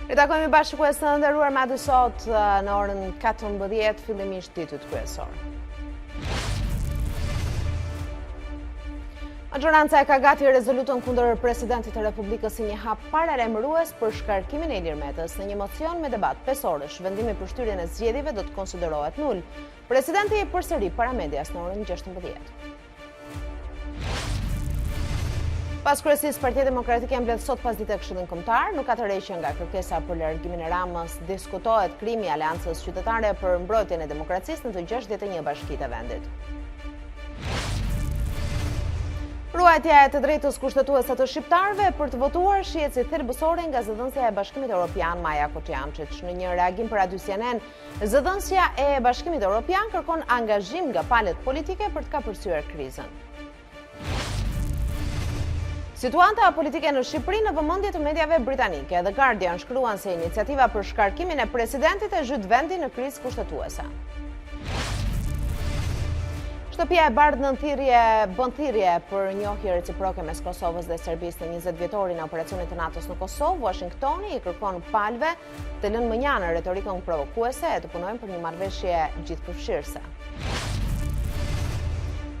Ritakojmë bashkëpues të nderuar madje sot në orën 14 fillimisht ditët kryesor. Maggjoranca e ka gati rezolutën kundër presidentit të Republikës si një hap paralajmërues për shkarkimin e Ilir Metës. Në një mocion me debat pesorësh, vendimi për shtyrjen e zgjedhjeve do të konsiderohet nul. Presidenti përsëri para medias në orën 16. Pas kryesisë, Partia Demokratike e mbledh sot pasdite Këshillin Kombëtar, nuk ka tërheqje nga kërkesa për largimin e Ramës, diskutohet krimi i Aleancës Qytetare për mbrojtjen e demokracisë në të 61 bashkitë e vendit. Ruajtja e të drejtës kushtetuese të shqiptarëve për të votuar shihet si thelbësore nga zëdhënësja e Bashkimit Evropian Maja Koçiamçiç. Në një reagim për Radio CNN, zëdhënësja e Bashkimit Evropian kërkon angazhim nga palët politike për të kapërcyer krizën. Situata politike në Shqipëri në vëmendje të mediave britanike. The Guardian shkruan se iniciativa për shkarkimin e presidentit e zhyt vendin në krizë kushtetuese. Shtëpia e Bardhë bën thirrje për njohje reciproke mes Kosovës dhe Serbisë në 20 vjetorin e operacionit të NATO-s në Kosovë. Washingtoni i kërkon palëve të lënë mënjanë retorikën provokuese e të punojnë për një marrëveshje gjithëpërfshirëse.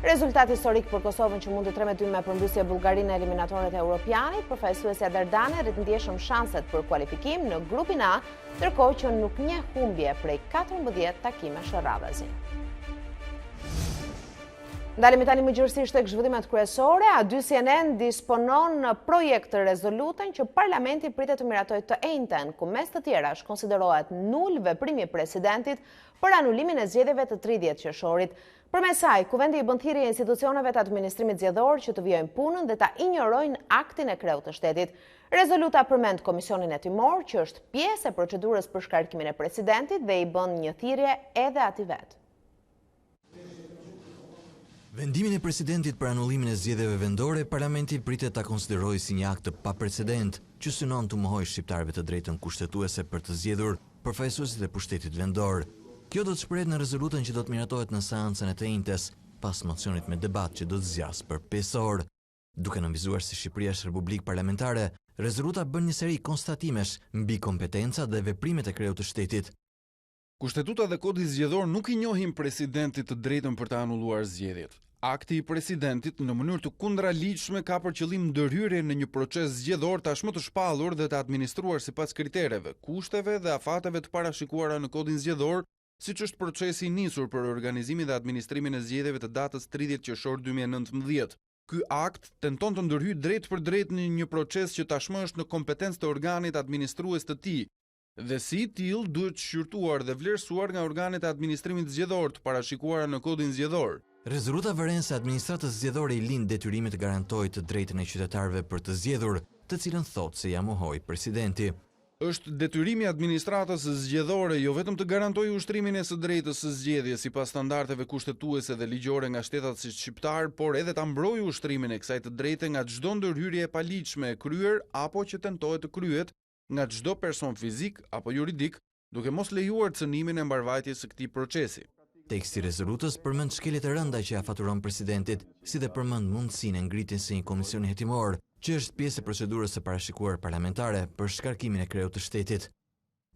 Rezultati historik për Kosovën që mund të tremetojë me përmbysje Bullgarinë në eliminatorët e Europianit, përfaqësuesja Dardane rrit ndjeshëm shanset për kualifikim në grupin A, ndërkohë që nuk njeh humbje prej 14 takimesh radhazi. Ndalemi tani më gjërësisht tek zhvillimet kryesore. A2 CNN disponon në projekt të rezolutën që parlamenti pritet të miratojë të njëjtën, ku mes të tjerash konsiderohet nul veprimi i presidentit për anulimin e zgjedhjeve të 30 qershorit. Përmes saj, kuvendi i bën thirrje institucioneve të administrimit zgjedhor që të vijojnë punën dhe ta injorojnë aktin e kreut të shtetit. Rezoluta përmend Komisionin Hetimor, që është pjesë e procedurës për shkarkimin e presidentit dhe i bën një thirrje edhe atij vet. Vendimin e presidentit për anullimin e zgjedhjeve vendore, parlamenti pritet ta konsiderojë si një akt të paprecedent që synon të mohojë shqiptarëve të drejtën kushtetuese për të zgjedhur përfaqësuesit e pushtetit vendor. Kjo do të shprehet në rezolutën që do të miratohet në seancën e të njëjtës, pas mocionit me debat që do të zgjas për 5 orë. Duke nënvizuar se Shqipëria është republikë parlamentare, rezoluta bën një seri konstatimesh mbi kompetencat dhe veprimet e kreut të shtetit. Kushtetuta dhe kodi zgjedhor nuk i njohin presidentit të drejtën për të anulluar zgjedhjet. Akti i presidentit në mënyrë të kundraligjshme ka për qëllim ndërhyrje në një proces zgjedhor tashmë të shpallur dhe të administruar sipas kritereve, kushteve dhe afateve të parashikuara në kodin zgjedhor, siç është procesi i nisur për organizimin dhe administrimin e zgjedhjeve të datës 30 qershor 2019. Ky akt tenton të ndërhyjë drejt për drejt në një proces që tashmë është në kompetencë të organit administrues të tij, dhe si i tillë duhet shqyrtuar dhe vlerësuar nga organet e administrimit zgjedhor të parashikuara në kodin zgjedhor. Rezoluta vëren se administratës zgjedhore i lind detyrimin të garantojë të drejtën e qytetarëve për të zgjedhur, të cilën thotë se ja mohoi presidenti. Është detyrimi i administratës zgjedhore jo vetëm të garantojë ushtrimin e së drejtës së zgjedhjes sipas standardeve kushtetuese dhe ligjore nga shtetat si shqiptar, por edhe ta mbrojë ushtrimin e kësaj të drejte nga çdo ndërhyrje e paligjshme e kryer apo që tentohet të kryhet nga çdo person fizik apo juridik, duke mos lejuar cënimin e mbarvajtjes së këtij procesi. Teksti i rezolutës përmend shkeljet e rënda që ja faturon presidentit, si dhe përmend mundësinë e ngritjes së një komisioni hetimor, që është pjesë e procedurës së parashikuar parlamentare për shkarkimin e kreut të shtetit.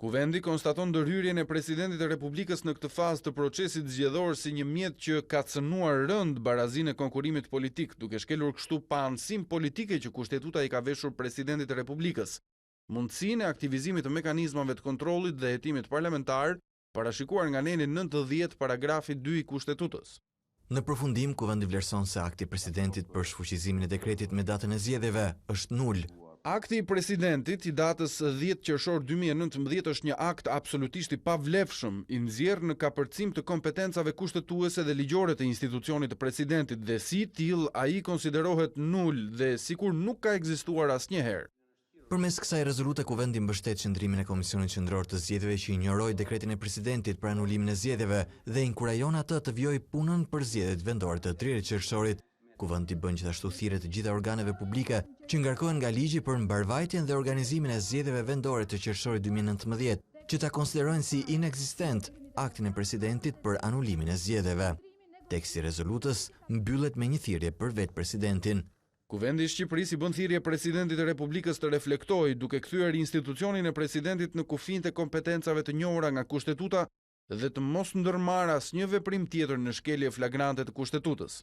Kuvendi konstaton ndërhyrjen e presidentit të Republikës në këtë fazë të procesit zgjedhor si një mjet që ka cënuar rënd barazinë e konkurimit politik, duke shkelur kështu pa anësim politike që kushtetuta i ka veshur presidentit të Republikës. Mundësinë e aktivizimit të mekanizmave të kontrollit dhe hetimit parlamentar, parashikuar nga neni 90 paragrafi 2 i kushtetutës. Në përfundim, kuvendi vlerëson se akti i presidentit për shfuqizimin e dekretit me datën e zgjedhjeve është nul. Akti i presidentit i datës 10 qershor 2019 është një akt absolutisht i pavlefshëm, i nxjerrë në kapërcim të kompetencave kushtetuese dhe ligjore të institucionit të presidentit dhe si tillë ai konsiderohet nul dhe sikur nuk ka ekzistuar asnjëherë. Përmes kësaj rezolute, kuvendi mbështet qëndrimin e Komisionit Qendror të Zgjedhjeve që injoroi dekretin e presidentit për anulimin e zgjedhjeve dhe inkurajon atë të vijojë punën për zgjedhjet vendore të 30 qershorit. Kuvendi bën gjithashtu thirrje të gjitha organeve publike që ngarkohen nga ligji për mbarvajtjen dhe organizimin e zgjedhjeve vendore të qershorit 2019, që ta konsiderojnë si inekzistent aktin e presidentit për anulimin e zgjedhjeve. Teksti i rezolutës mbyllet me një thirrje për vetë presidentin. Kuvendi i Shqipërisë i bën thirrje presidentit të Republikës të reflektojë duke kthyer institucionin e presidentit në kufinë të kompetencave të njohura nga Kushtetuta dhe të mos ndërmarrë asnjë veprim tjetër në shkelje flagrante të Kushtetutës.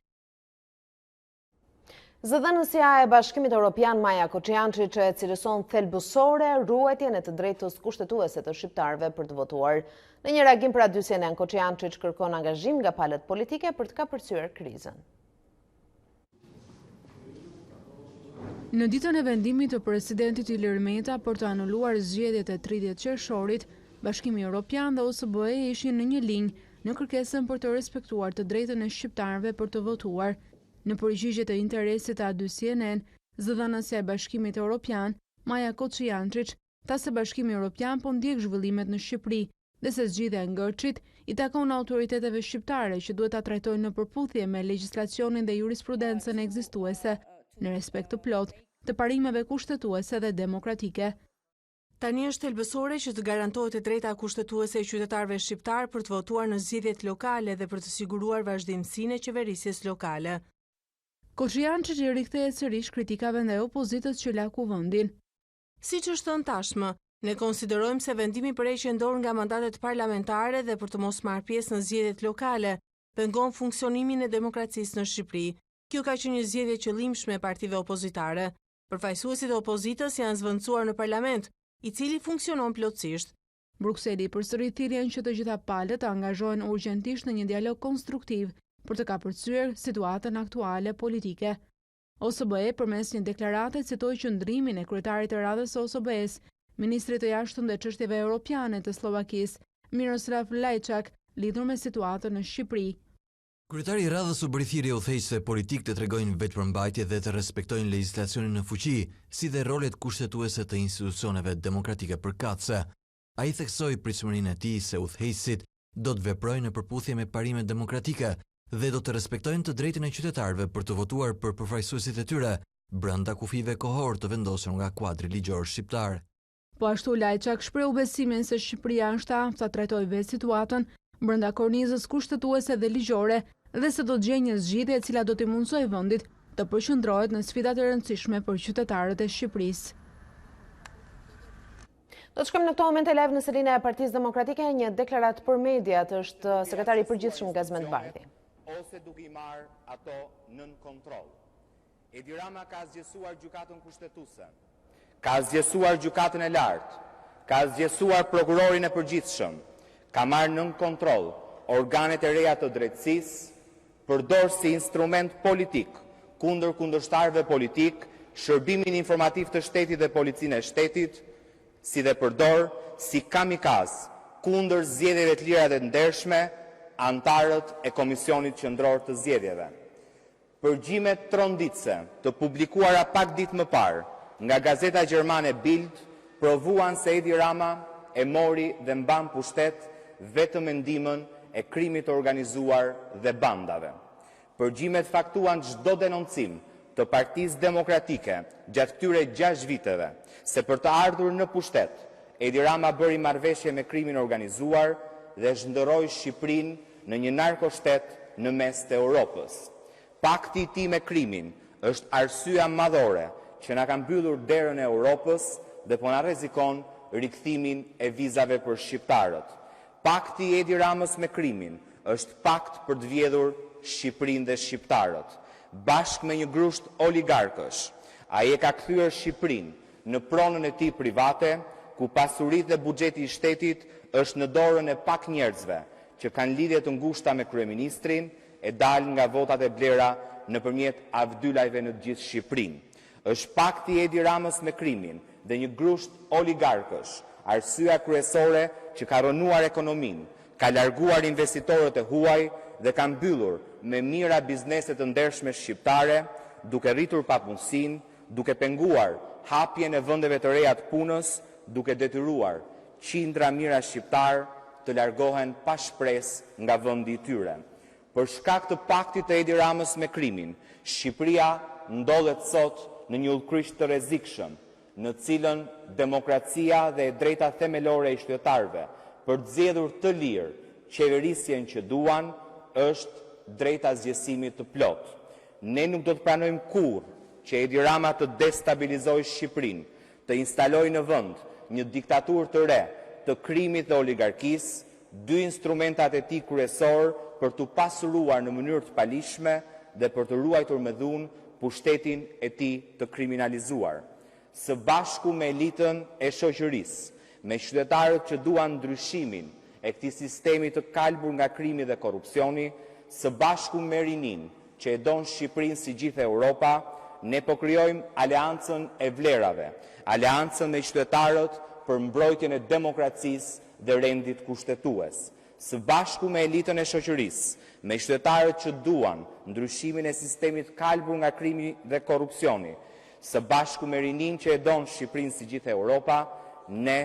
Zëdhënësja e Bashkimit Evropian Maja Koçiançi që cilëson thelbësore ruajtjen e të drejtës kushtetuese të shqiptarëve për të votuar. Në një reagim për adyesjen e Koçiançi kërkon angazhim nga palët politike për të kapërcyer krizën. Në ditën e vendimit të presidentit Ilir Meta për të anuluar zgjedhjet e 30 qershorit, Bashkimi Evropian dhe OSBE ishin në një linjë në kërkesën për të respektuar të drejtën e shqiptarëve për të votuar. Në përgjigje të interesit të ADCNN, zëdhënësja e Bashkimit Evropian, Maja Koçiançi, tha se Bashkimi Evropian po ndjek zhvillimet në Shqipëri dhe se zgjidhja e Ngërçit i takon autoriteteve shqiptare që duhet ta trajtojnë në përputhje me legjislacionin dhe jurisprudencën ekzistuese, në respekt të plot të parimeve kushtetuese dhe demokratike. Tani është thelbësore që të garantohet e drejta kushtetuese e qytetarëve shqiptar për të votuar në zgjedhjet lokale dhe për të siguruar vazhdimsinë e qeverisjes lokale. Koçiançi që rikthehet sërish kritikave ndaj opozitës që la kuvendin. Siç është thënë tashmë, ne konsiderojmë se vendimi për heqje dorë nga mandatet parlamentare dhe për të mos marrë pjesë në zgjedhjet lokale pengon funksionimin e demokracisë në Shqipëri. Kjo ka qenë një zgjedhje qëllimshme e partive opozitare. Përfaqësuesit e opozitës janë zvendësuar në parlament, i cili funksionon plotësisht. Brukseli përsërit thirrjen që të gjitha palët të angazhohen urgjentisht në një dialog konstruktiv për të kapërcyer situatën aktuale politike. OSBE përmes një deklarate citoi qëndrimin e kryetarit të radhës së OSBE-s, ministrit të jashtëm dhe çështjeve europiane të Slovakisë, Miroslav Lajçak, lidhur me situatën në Shqipëri. Kryetari i radhës u bëri thirrje udhëheqësve politik të tregojnë vetëpërmbajtje dhe të respektojnë legjislacionin në fuqi, si dhe rolet kushtetuese të institucioneve demokratike përkatëse. Ai theksoi pritshmërinë e tij se udhëheqësit do të veprojnë në përputhje me parimet demokratike dhe do të respektojnë të drejtën e qytetarëve për të votuar për përfaqësuesit e tyre, brenda kufive kohor të vendosur nga kuadri ligjor shqiptar. Po ashtu Lajçak shprehu besimin se Shqipëria është aftë ta trajtojë vetë situatën brenda kornizës kushtetuese dhe ligjore dhe se do të gjejë një zgjidhje e cila do t'i mundsojë vendit të përqendrohet në sfidat e rëndësishme për qytetarët e Shqipërisë. Do të shkojmë në këto momente live në selinë e Partisë Demokratike, një deklaratë për mediat është sekretari i përgjithshëm Gazmend Bardhi. Ose duke I marrë ato nën kontroll. Edi Rama ka zgjesuar gjykatën kushtetuese, ka zgjesuar gjykatën e lartë, ka zgjesuar prokurorin e përgjithshëm, ka marrë nën kontroll organet e reja të drejtësisë, përdor si instrument politik kundër kundërshtarëve politik, shërbimin informativ të shtetit dhe policinë e shtetit, si dhe përdor si kamikaz kundër zgjedhjeve të lira dhe të ndershme antarët e Komisionit Qendror të Zgjedhjeve. Përgjimet tronditëse të publikuara pak ditë më parë nga gazeta gjermane Bild provuan se Edi Rama e mori dhe mban pushtet vetëm me ndihmën e krimit të organizuar dhe bandave. Përgjimet faktuan çdo denoncim të Partisë Demokratike gjatë këtyre 6 viteve se për të ardhur në pushtet, Edi Rama bëri marrëveshje me krimin organizuar dhe zhndërroi Shqipërinë në një narkoshtet në mes të Europës. Pakti I tij me krimin është arsyeja madhore që na ka mbyllur derën e Europës dhe po na rrezikon rikthimin e vizave për shqiptarët. Pakti I Edi Ramës me krimin është pakt për të vjedhur Shqipërinë dhe shqiptarët. Bashkë me një grusht oligarkësh, ai e ka kthyer Shqipërinë në pronën e tij private, ku pasuritë dhe buxheti I shtetit është në dorën e pak njerëzve që kanë lidhje të ngushta me kryeministrin e dalë nga votat e blera nëpërmjet avdylajve në gjithë Shqipërinë. Është pakti I Edi Ramës me krimin dhe një grusht oligarkësh arsyeja kryesore që ka rënuar ekonominë, ka larguar investitorët e huaj dhe ka mbyllur me mira bizneset të ndershme shqiptare, duke rritur papunësinë, duke penguar hapjen e vendeve të reja të punës, duke detyruar qindra mijëra shqiptar të largohen pa shpresë nga vendi I tyre. Për shkak të paktit të Edi Ramës me krimin, Shqipëria ndodhet sot në një udhkryq të rrezikshëm, në cilën demokracia dhe drejta themelore e qytetarëve për të zgjedhur të lirë qeverisjen që duan është drejta zgjesimit të plot. Ne nuk do të pranojmë kurrë që Edi Rama të destabilizoj Shqipërinë, të instaloj në vend një diktaturë të re të krimit dhe oligarkisë, dy instrumentat e tij kryesor për të pasuruar në mënyrë të palishme dhe për të ruajtur me dhunë pushtetin e tij të kriminalizuar. Së bashku me elitën e shoqërisë, me qytetarët që duan ndryshimin e këtij sistemi të kalbur nga krimi dhe korrupsioni, së bashku me rinin që e don Shqipërinë si gjithë Europa, ne po krijojmë aleancën e vlerave, aleancën me qytetarët për mbrojtjen e demokracisë dhe rendit kushtetues. Së bashku me elitën e shoqërisë, me qytetarët që duan ndryshimin e sistemit kalbur nga krimi dhe korrupsioni, së bashku me rinin që e don Shqipërinë si gjithë Europa, ne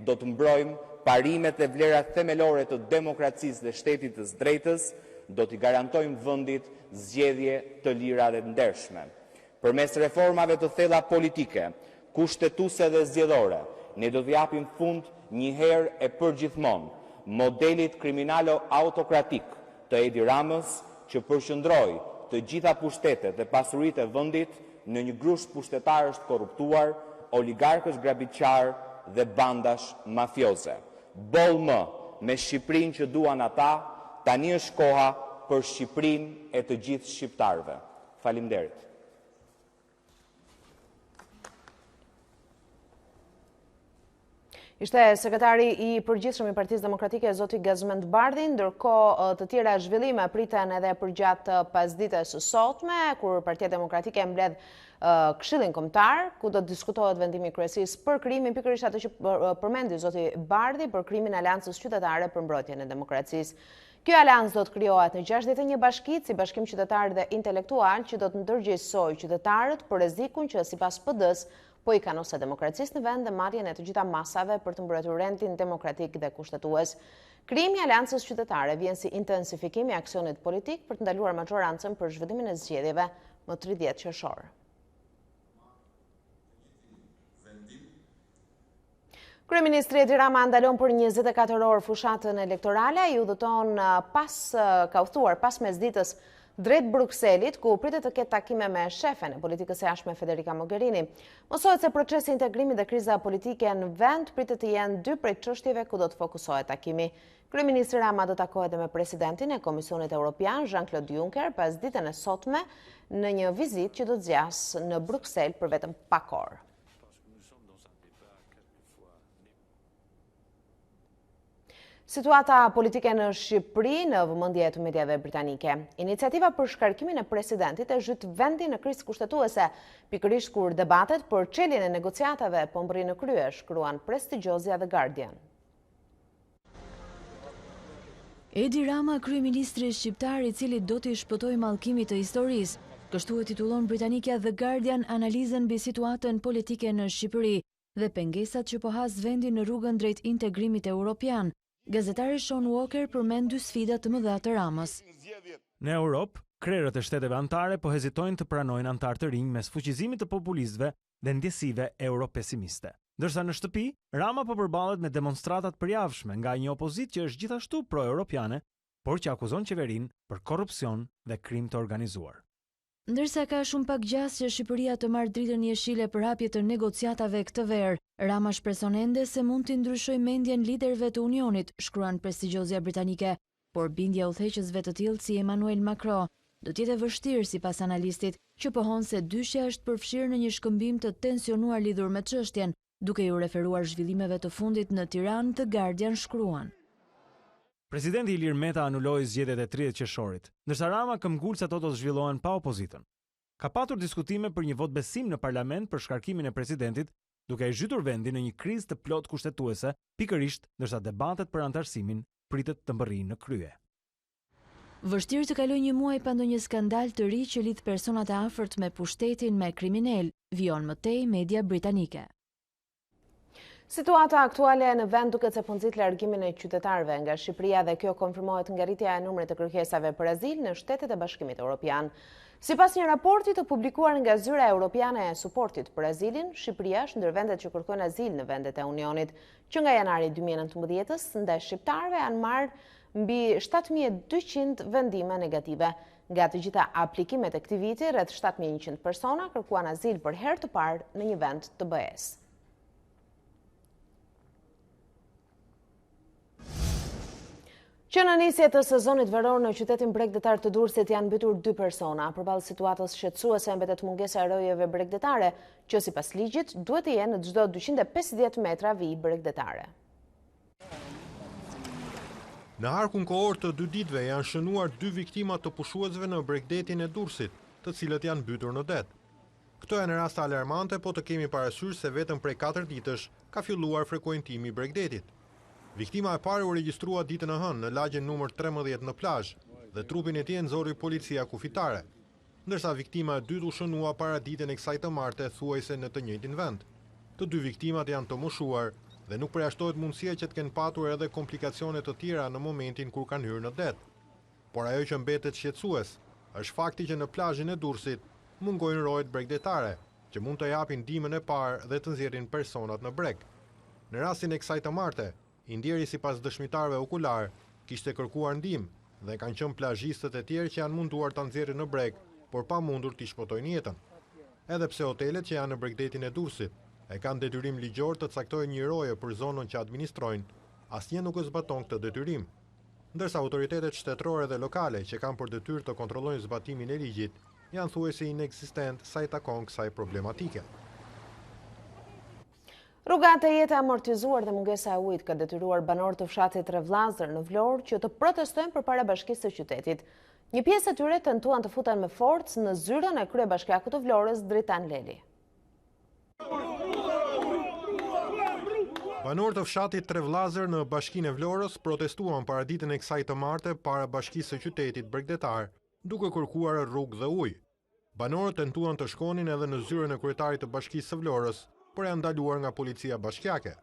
do të mbrojmë parimet dhe vlerat themelore të demokracisë dhe shtetit të drejtës, do t'i garantojmë vendit zgjedhje të lira dhe të ndershme. Përmes reformave të thella politike, kushtetuese dhe zgjedhore, ne do t'i japim fund një herë e përgjithmonë modelit kriminalo-autokratik të Edi Ramës, që përqendroi të gjitha pushtetet dhe pasuritë e vendit në një grusht pushtetarësh të korruptuar, oligarkësh grabitqar dhe bandash mafioze. Boll më me Shqipërinë që duan ata, tani është koha për Shqipërinë e të gjithë shqiptarëve. Faleminderit. Ishte sekretari i përgjithshëm i Partisë Demokratike zoti Gazmend Bardhi, ndërkohë të tjera zhvillime priten edhe përgjatë pasdites së sotme, kur Partia Demokratike mbledh Këshillin Kombëtar, ku do të diskutohet vendimi i kryesisë për krimin, pikërisht atë që përmendi zoti Bardhi, për krimin e Aleancës Qytetare për mbrojtjen e demokracisë. Kjo aleancë do të krijohet në 61 bashkitë si bashkim qytetar dhe intelektual që do të ndërgjegjësojë qytetarët për rrezikun që sipas PD-s po i kanë ose demokracisë në vend dhe marrjen e të gjitha masave për të mbrojtur rendin demokratik dhe kushtetues. Krijimi i Aleancës Qytetare vjen si intensifikim i aksionit politik për të ndaluar majorancën për zhvillimin e zgjedhjeve më 30 qershor. Kryeministri Edi Rama ndalon për 24 orë fushatën elektorale, i udhëton ka udhëtuar pas mesditës drejt Brukselit, ku pritet të ketë takime me shefen e politikës së jashtme Federica Mogherini. Mosohet se procesi i integrimit dhe kriza politike në vend pritet të jenë dy prej çështjeve ku do të fokusohet takimi. Kryeministri Rama do takohet me presidentin e Komisionit Evropian, Jean-Claude Juncker, pas ditën e sotme në një vizitë që do të zgjasë në Bruksel për vetëm pak orë. Situata politike në Shqipëri në vëmendje të mediave britanike. Iniciativa për shkarkimin e presidentit e zhyt vendin në krizë kushtetuese, pikërisht kur debatet për çeljen e negociatave po mbërrin në krye, shkruan prestigjozja The Guardian. Edi Rama, kryeministri shqiptar i cili do t'i shpëtojë mallkimit të historisë. Kështu e titullon britanikja The Guardian analizën mbi situatën politike në Shqipëri dhe pengesat që po has vendin në rrugën drejt integrimit evropian. Gazetari Sean Walker përmend dy sfida të mëdha të Ramës. Në Europë, krerët e shteteve anëtare po hezitojnë të pranojnë anëtar të rinj mes fuqizimit të populistëve dhe ndjesive europesimiste. Ndërsa në shtëpi, Rama po përballet me demonstratat përjavshme nga një opozitë që është gjithashtu pro-europiane, por që akuzon qeverinë për korrupsion dhe krim të organizuar. Ndërsa ka shumë pak gjas që Shqipëria të marrë dritën jeshile për hapje të negociatave këtë verë, Rama shpreson ende se mund t'i ndryshojë mendjen liderëve të Unionit, shkruan prestigjozja britanike, por bindja udhëheqësve të tillë si Emmanuel Macron do të jetë vështirë sipas analistit, që pohon se dyshja është përfshirë në një shkëmbim të tensionuar lidhur me çështjen, duke ju referuar zhvillimeve të fundit në Tiranë, The Guardian shkruan. Presidenti Ilir Meta anuloi zgjedhjet e 30 qershorit, ndërsa Rama këmbgul se ato do të zhvillohen pa opozitën. Ka patur diskutime për një vot besim në parlament për shkarkimin e presidentit, duke e zhytur vendin në një krizë të plot kushtetuese, pikërisht ndërsa debatet për antarësimin pritet të mbërrijnë në krye. Vështirë të kaloj një muaj pa ndonjë skandal të ri që lidh personat e afërt me pushtetin me kriminal, vijon më tej media britanike. Situata aktuale në vend duket se po nxit largimin e qytetarëve nga Shqipëria dhe kjo konfirmohet nga rritja e numrit të kërkesave për azil në shtetet e Bashkimit Evropian. Sipas një raporti të publikuar nga Zyra Europiane e Suportit për Azilin, Shqipëria është ndër vendet që kërkojnë azil në vendet e Unionit. Që nga janari 2019-s, ndaj shqiptarëve janë marrë mbi 7.200 vendime negative. Nga të gjitha aplikimet e këtij viti, rreth 7.100 persona kërkuan azil për herë të parë në një vend të BE-s. Që në nisje të sezonit veror në qytetin bregdetar të Durrësit janë mbytur 2 persona, përballë situatës shqetësuese mbetet mungesa e rojeve bregdetare, që sipas ligjit duhet të jenë në çdo 250 metra vijë bregdetare. Në harkun kohor të 2 ditëve janë shënuar 2 viktima të pushuesve në bregdetin e Durrësit, të cilët janë mbytur në det. Këto janë raste alarmante, po të kemi parasysh se vetëm prej 4 ditësh ka filluar frekuentimi i bregdetit. Viktima e parë u regjistrua ditën e hënë në lagjen numër 13 në plazh dhe trupin e tij nxorri policia kufitare, ndërsa viktima e dytë u shënua para ditën e kësaj të marte thuajse në të njëjtin vend. Të 2 viktimat janë të moshuar dhe nuk përjashtohet mundësia që të kenë patur edhe komplikacione të tjera në momentin kur kanë hyrë në det. Por ajo që mbetet shqetësues është fakti që në plazhin e Durrësit mungojnë rojet bregdetare, që mund të japin ndihmën e parë dhe të nxjerrin personat në breg. Në rastin e kësaj të marte, i ndjeri sipas dëshmitarëve okular kishte kërkuar ndihmë dhe kanë qenë plazhistët e tjerë që janë munduar ta nxjerrin në breg, por pa mundur t'i shpëtojnë jetën. Edhe pse hotelet që janë në bregdetin e Durrësit e kanë detyrim ligjor të caktojnë një roje për zonën që administrojnë, asnjë nuk zbaton këtë detyrim. Ndërsa autoritetet shtetërore dhe lokale që kanë për detyrë të kontrollojnë zbatimin e ligjit, janë thuajse ineksistent sa i takon kësaj problematike. Rrugat e jetë amortizuar dhe mungesa e ujit ka detyruar banorët të fshatit Trevllazër në Vlorë që të protestojnë përpara bashkisë së qytetit. Një pjesë e tyre tentuan të futen me forcë në zyrën e kryebashkiakut të Vlorës, Dritan Leli. Banorët të fshatit Trevllazër në bashkinë e Vlorës protestuan para ditën e kësaj të marte para bashkisë së qytetit bregdetar, duke kërkuar rrugë dhe ujë. Banorët tentuan të shkonin edhe në zyrën e kryetarit të bashkisë së Vlorës, por janë ndaluar nga policia bashkiake.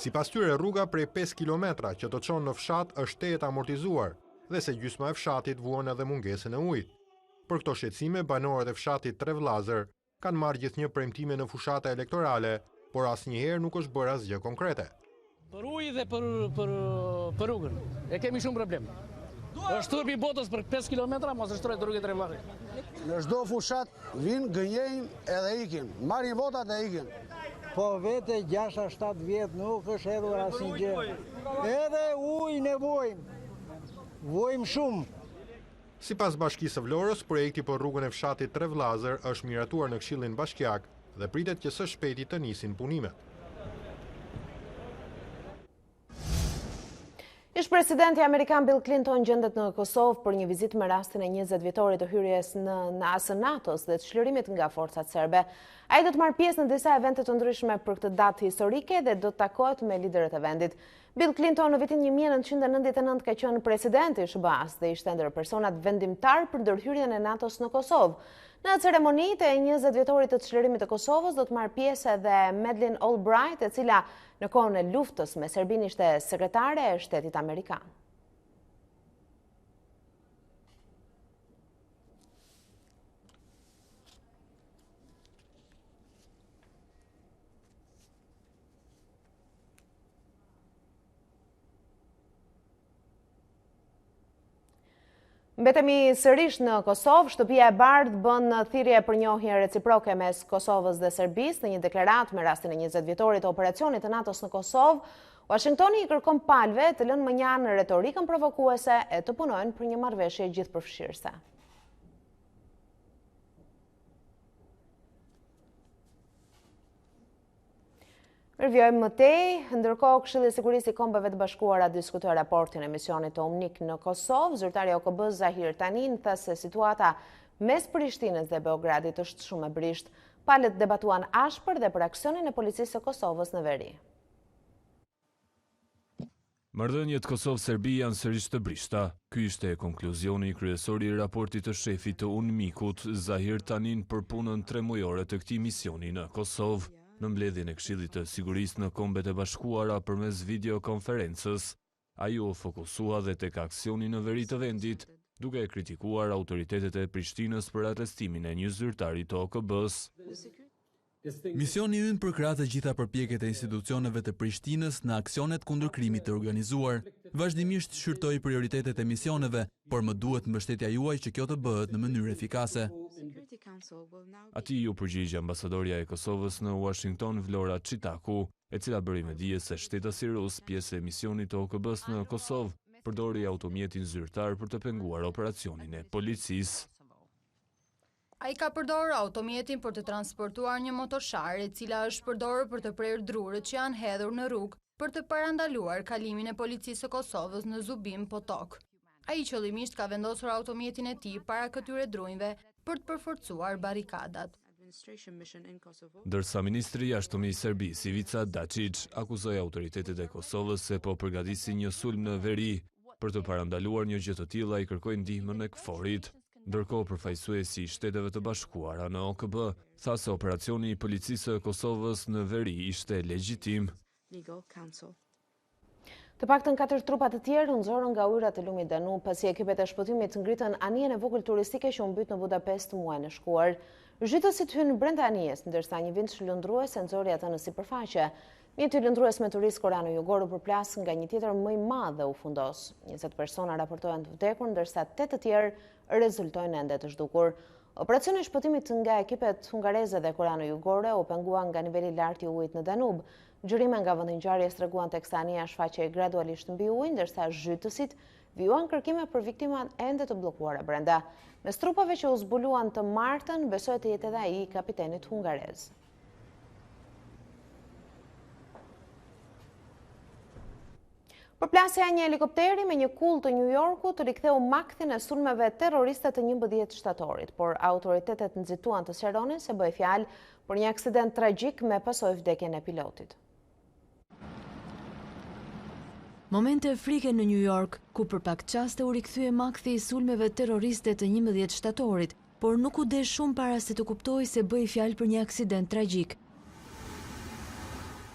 Sipas tyre, rruga prej 5 kilometra që të çon në fshat është tejet amortizuar dhe se gjysma e fshatit vuan edhe mungesën e ujit. Për këto shqetësime, banorët e fshatit Trevllazër kanë marrë gjithnjë premtime në fushata elektorale, por asnjëherë nuk është bërë asgjë konkrete. Për ujë dhe për rrugën, e kemi shumë problem. Është turpi botës për 5 kilometra, mos është shtrojt rrugën Trevllazër. Në çdo fushat vinë, gënjejnë edhe ikin, marrin votat e ikin. Po vete 6-7 vjetë nuk është hedhur asnjë gjë. Edhe ujë nevojmë. Vojmë shumë. Sipas bashkisë së Vlorës, projekti për rrugën e fshatit Trevllazër është miratuar në Këshillin Bashkiak dhe pritet që së shpejti të nisin punimet. Ish-presidenti Amerikan Bill Clinton gjendet në Kosovë për një vizitë me rastin e 20 vjetorit të hyrjes në AS NATO-s dhe të çlirimit nga forcat serbe. Ai do të marrë pjesë në disa evente të ndryshme për këtë datë historike dhe do të takohet me liderët e vendit. Bill Clinton në vitin 1999 ka qenë presidenti i SBA-s dhe ishte ndër personat vendimtar për ndërhyrjen e NATO-s në Kosovë. Në ceremonitë e 20 vjetorit të çlirimit të Kosovës do të marrë pjesë edhe Madeleine Albright, e cila në kohën e luftës me Serbinë ishte sekretare e shtetit amerikan. Mbetemi sërish në Kosovë, Shtëpia e Bardhë bën thirrje për njohje reciproke mes Kosovës dhe Serbisë në një deklaratë me rastin e 20 vjetorit të operacionit të NATO-s në Kosovë. Washingtoni i kërkon palëve të lënë mënjanë retorikën provokuese e të punojnë për një marrëveshje gjithëpërfshirëse. Rvjojmë më tej, ndërkohë Këshilli i Sigurisë i Kombeve të Bashkuara diskutoi raportin e misionit të UNIK në Kosovë. Zyrtari i OKB Zahir Tanin tha se situata mes Prishtinës dhe Beogradit është shumë e brisht. Palët debatuan ashpër dhe për aksionin e policisë së Kosovës në veri. Marrëdhëniet Kosovë-Serbi janë sërish të brishta. Ky ishte konkluzioni kryesor i raportit të shefit të UNMIK-ut Zahir Tanin për punën 3 mujore të këtij misioni në Kosovë. Në mbledhjen e Këshillit të Sigurisë në Kombet e Bashkuara përmes videokonferencës, Ai u fokusua dhe tek aksioni në veri të vendit, duke kritikuar autoritetet e Prishtinës për arrestimin e një zyrtari të OKB-s. Misioni ynë përkrah të gjitha përpjekjet e institucioneve të Prishtinës në aksionet kundër krimit të organizuar. Vazhdimisht shqyrtoi prioritetet e misioneve, por më duhet mbështetja juaj që kjo të bëhet në mënyrë efikase. Ati ju përgjigj ambasadorja e Kosovës në Washington Vlora Çitaku, e cila bëri me dije se shtetësi rus, pjesë e misionit të OKB-s në Kosovë, përdori automjetin zyrtar për të penguar operacionin e policisë. Ai ka përdorur automjetin për të transportuar një motoshar, e cila është përdorur për të prerë drurët që janë hedhur në rrugë për të parandaluar kalimin e policisë së Kosovës në Zubim Potok. Ai qëllimisht ka vendosur automjetin e tij para këtyre drujve për të përforcuar barikadat. Ndërsa ministri i jashtëm i Serbisë Ivica Dačić akuzoi autoritetet e Kosovës se po përgatisin një sulm në veri. Për të parandaluar një gjë të tillë, ai kërkoi ndihmën e KFOR-it. Ndërkohë përfaqësuesi i Shteteve të Bashkuara në OKB tha se operacioni i policisë së Kosovës në veri ishte legjitim. Të paktën 4 trupa të tjerë u nxorën nga ujërat e lumit Danub pasi ekipet e shpëtimit ngritën anijen e vogël turistike që u mbyt në Budapest muajin e shkuar. Zhytësit hynë brenda anijes, ndërsa një vinç lundrues e nxori atë në sipërfaqe. Një ty lundrues me turist koreano-jugor u përplas nga një tjetër më i madh dhe u fundos. 20 persona raportohen të vdekur, ndërsa 8 të tjerë rezultojnë ende të zhdukur. Operacioni i shpëtimit nga ekipet hungareze dhe koreano-jugore u pengua nga niveli i lartë i ujit në Danub. Gjyrime nga vendi i ngjarjes treguan teksa ania shfaqej gradualisht mbi ujë, ndërsa zhytësit vijuan kërkime për viktimat ende të bllokuara brenda. Mes trupave që u zbuluan të martën, besohet të jetë edhe ai i kapitenit hungarez. Përplasja e një helikopteri me një kull të New Yorkut riktheu makthin e sulmeve terroriste të 11 shtatorit, por autoritetet nxituan të sqaronin se bëhej fjalë për një aksident tragjik me pasojë vdekjen e pilotit. Momente frike në New York, ku për pak qaste u rikthye makthi i sulmeve terroriste të 11 shtatorit, por nuk u desh shumë para se të kuptoj se bëhej fjalë për një aksident tragjik.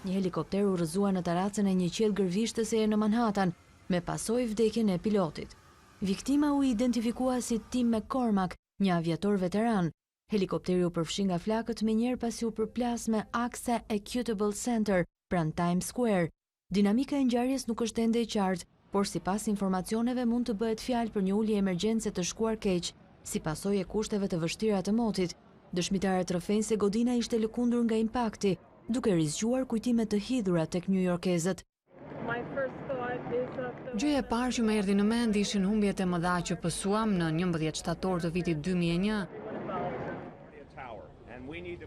Një helikopter u rrëzua në taracën e një qiell gërvishtëse në Manhattan, me pasojë vdekjen e pilotit. Viktima u identifikua si Tim McCormack, një aviator veteran. Helikopteri u përfshi nga flakët menjëherë pasi u përplas me akse Equitable Center pranë Times Square. Dinamika e ngjarjes nuk është ende e qartë, por sipas informacioneve mund të bëhet fjalë për një ulje emergjence të shkuar keq, si pasojë e kushteve të vështira të motit. Dëshmitarët rrëfejnë se godina ishte lëkundur nga impakti, duke rizgjuar kujtime të hidhura tek newyorkezët. Gjëja e parë që më erdhi në mend ishin humbjet e mëdha që pësuam në 11 shtator të vitit 2001.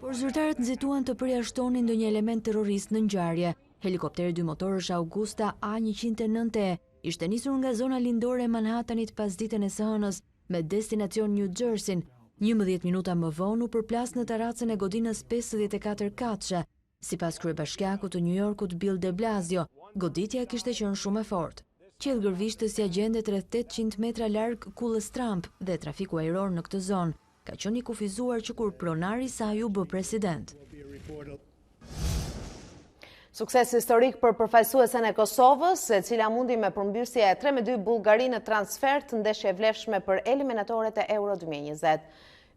Por zyrtarët nxituan të përjashtonin ndonjë element terrorist në ngjarje. Helikopteri 2 motorësh Augusta A109 ishte nisur nga zona lindore e Manhattanit pas ditën e së hënës me destinacion New Jersey. 11 minuta më vonë u përplas në terracën e godinës 54 katëshe. Sipas kryebashkiakut të New Yorkut Bill de Blasio, goditja kishte qenë shumë e fortë. Qiell gërvishtësi gjendet rreth 800 metra larg kullës Trump dhe trafiku ajror në këtë zonë ka qenë i kufizuar që kur pronari i saj u bë president. Sukses historik për përfaqësuesen e Kosovës, e cila mundi me përmbysje 3-2 Bullgarinë në transfer të ndeshje e vlefshme për eliminatoret e Euro 2020.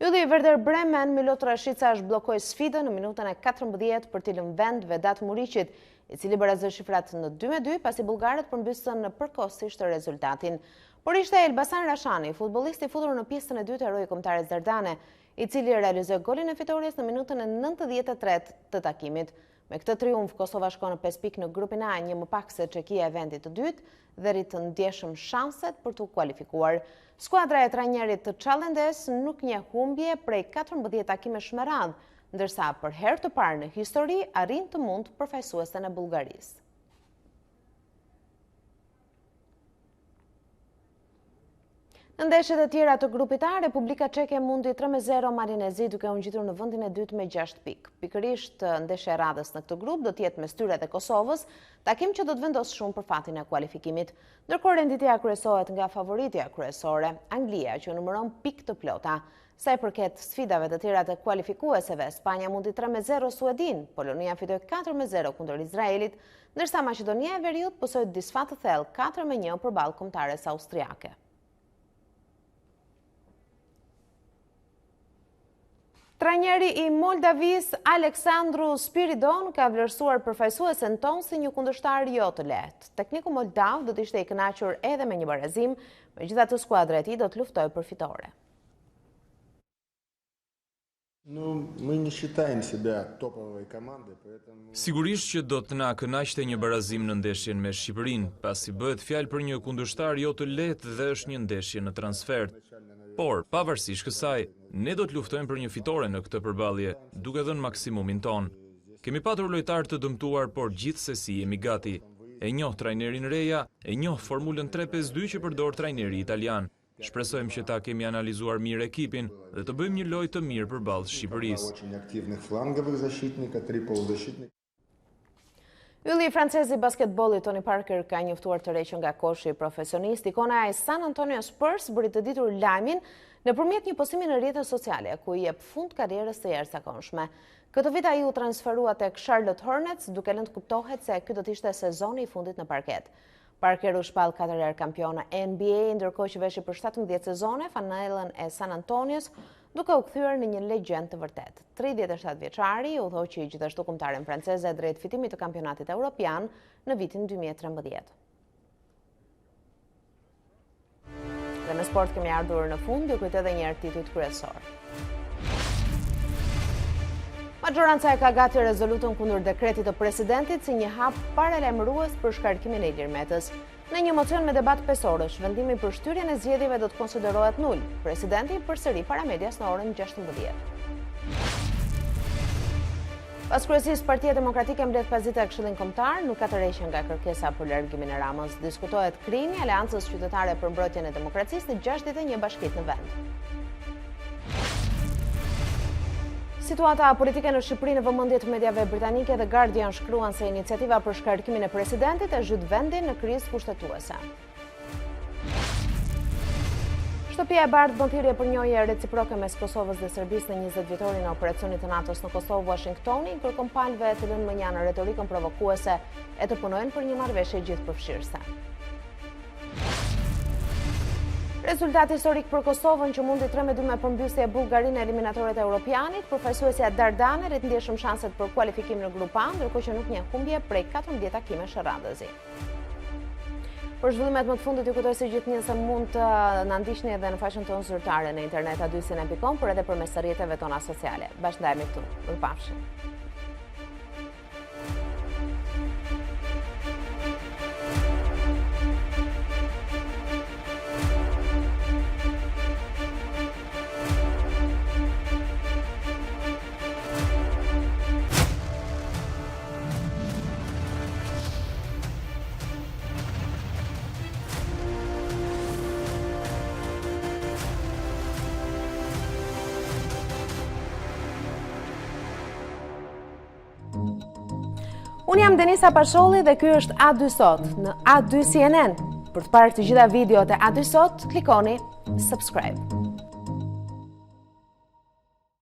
Ylli i Werder Bremen, Milot Rashica është bllokoi sfidën në minutën e 14 për t'i lënë vend Vedat Muriqit, i cili barazoi shifrat në 2-2 pasi bullgarët përmbysën përkohësisht rezultatin. Por ishte Elbasan Rashani, futbollisti futur në pjesën e dytë e rojë kombëtare Zardane, i cili realizoi golin e fitories në minutën e 93 të takimit. Me këtë triumf, Kosova shkon në 5 pikë në grupin A, një më pak se Çekia e vendit të dytë dhe rrit të ndjeshëm shanset për të kualifikuar. Skuadra e trajnerit të Çalendes nuk njeh humbje prej 14 takimesh me radhë, ndërsa për herë të parë në histori arrin të mund përfaqësuesen e Bullgarisë. Në ndeshjet e tjera të grupit A, Republika Çeke mundi 3-0 Marinezi duke u ngjitur në vendin e dytë me 6 pikë. Pikërisht ndeshja e radhës në këtë grup do të jetë mes tyre dhe Kosovës, takim që do të vendos shumë për fatin e kualifikimit. Ndërkohë renditja kryesohet nga favoritja kryesore, Anglia, që numëron pikë të plota. Sa i përket sfidave të tjera të kualifikueseve, Spanja mundi 3-0 Suedin, Polonia fitoi 4-0 kundër Izraelit, ndërsa Maqedonia e Veriut pësoi disfat të thellë 4-1 përballë kombëtares austriake. Trajneri i Moldavis, Aleksandru Spiridon, ka vlerësuar përfaqësuesen tonë si një kundërshtar jo të lehtë. Tekniku moldav do të ishte i kënaqur edhe me një barazim, megjithatë skuadra e tij do të luftojë për fitore. Sigurisht që do të na kënaqte një barazim në ndeshjen me Shqipërinë, pasi bëhet fjalë për një kundërshtar jo të lehtë dhe është një ndeshje në transfer. Por, pavarësisht kësaj, ne do të luftojmë për një fitore në këtë përballje, duke dhënë maksimumin ton. Kemi patur lojtarë të dëmtuar, por gjithsesi jemi gati. E njoh trajnerin Reja, e njoh formulën 3-5-2 që përdor trajneri italian. Shpresojmë që ta kemi analizuar mirë ekipin dhe të bëjmë një lojë të mirë përballë Shqipërisë. Ylli francez i basketbollit Tony Parker ka njoftuar të reqën nga koshi profesionist. Ikona e San Antonio Spurs bëri të ditur lajmin nëpërmjet një postimi në rrjetet sociale ku i jep fund karrierës së jashtëzakonshme. Këtë vit ai u transferua tek Charlotte Hornets, duke lënë të kuptohet se ky do të ishte sezoni i fundit në parket. Parker u shpall 4 herë kampiona NBA, ndërkohë që veshi për 17 sezone fanellën e San Antonios, duke u kthyer në një legjend të vërtet. 37 vjeçari udhëhoqi gjithashtu kombëtaren franceze drejt fitimit të kampionatit evropian në vitin 2013. Dhe në sport kemi ardhur në fund, ju kujtoj edhe një herë titujt kryesor. Majoranca e ka gati rezolutën kundër dekretit të presidentit si një hap paralajmërues për shkarkimin e Ilir Metës. Në një mocion me debat 5 orësh, vendimi për shtyrjen e zgjedhjeve do të konsiderohet nul. Presidenti përsëri para medias në orën 16. Pas kryesisë, Partia Demokratike mbledh pasdite e Këshillit Kombëtar, nuk ka të rreshën nga kërkesa për largimin e Ramës. Diskutohet krijimi i Aleancës Qytetare për Mbrojtjen e Demokracisë në 61 bashkitë në vend. Situata politike në Shqipëri në vëmendje të medjave britanike, The Guardian shkruan se iniciativa për shkarkimin e presidentit e zhyt vendin në krizë kushtetuese. Shtëpia e bardhë bën thirrje për njëjë reciproke mes Kosovës dhe Serbisë në 20 vjetorin e operacionit të NATO-s në Kosovë. Washingtoni kërkon palëve të lënë mënjanë retorikën provokuese e të punojnë për një marrëveshje gjithëpërfshirëse. Rezultati historik për Kosovën që mundi 3-2 me përmbysje e Bullgarinë në eliminatorët e Europianit, përfaqësuesja Dardane rrit ndjeshëm shanset për kualifikim në grup A, ndërkohë që nuk njeh humbje prej 14 takimesh radhëzi. Për zhvillimet më të fundit ju kujtoj se gjithnjë se mund të na ndiqni edhe në faqen tonë zyrtare në internet a2cn.com, por edhe përmes rrjeteve tona sociale. Bashkëndajemi këtu. Mirupafshim. Unë jam Denisa Pasholli dhe ky është A2 Sot në A2 CNN. Për të parë të gjitha videot e A2 Sot, klikoni subscribe.